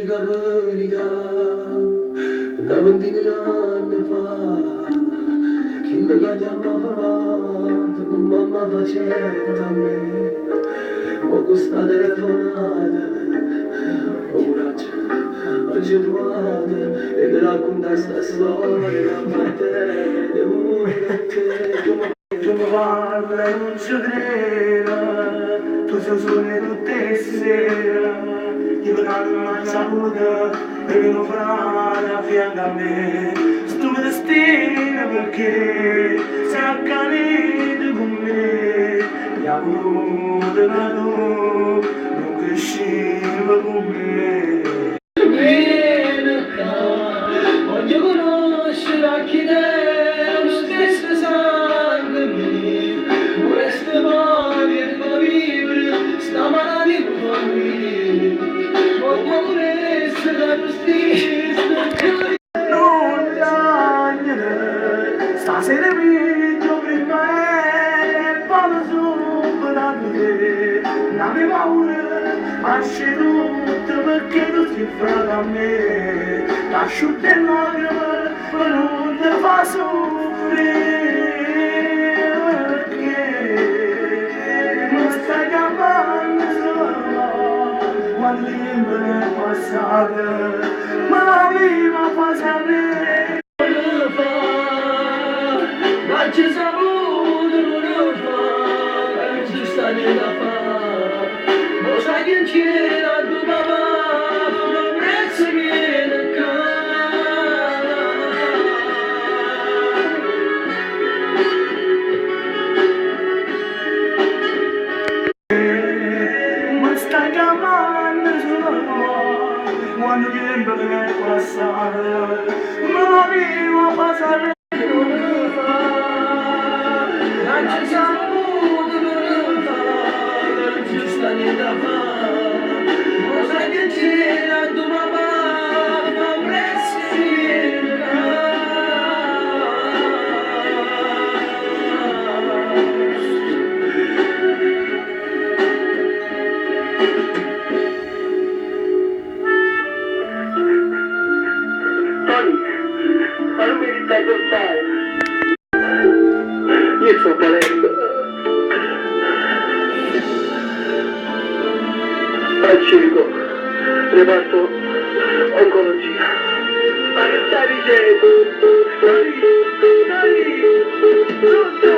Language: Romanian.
verità, davanti agli anni fa, chi mi chiamava, con mamma faceva a me, ho questa telefonata, ho coraggio, oggi trovate, e mi racconta sta storia, a te, a te, tu mi parli e non ci credo, tu sei sole tutte le sere, ti vorrei una saluta e mi farai a fianco a me. Sto mi destino perché sei accanito con me, mi ha voluto da tu, non cresceva con me. Vieni qua, voglio conoscere chi te, lo stesso sangue mio, vorresti mai e vivere, sta malattia con me, voglio conoscere la tua stessa. Non tagliare, stasera vedo prima e vado subito da te, non mi paura, lasci tutto perché tu sei fratello a me, lascio te lacrime, ma non ti fa soffrire, perché mi stai chiamando solo, quando me ne è passata, ma la prima fase a me. Ma ci saluto non fa, non ci sta niente da fare, lo sai che c'era tuo papà, non prezzo viene qua. Ma sta chiamando solo, quando tempo che è passato, ma la prima passare. Non ci saluto non fa, non ci sta niente da fare, lo sai che c'era tuo papà, non prezzo viene qua. Tony, ma non mi stai portare? Io sto morendo. Pacifico, reparto oncologia. Ma che stai dicendo? Dai, dai, pronto!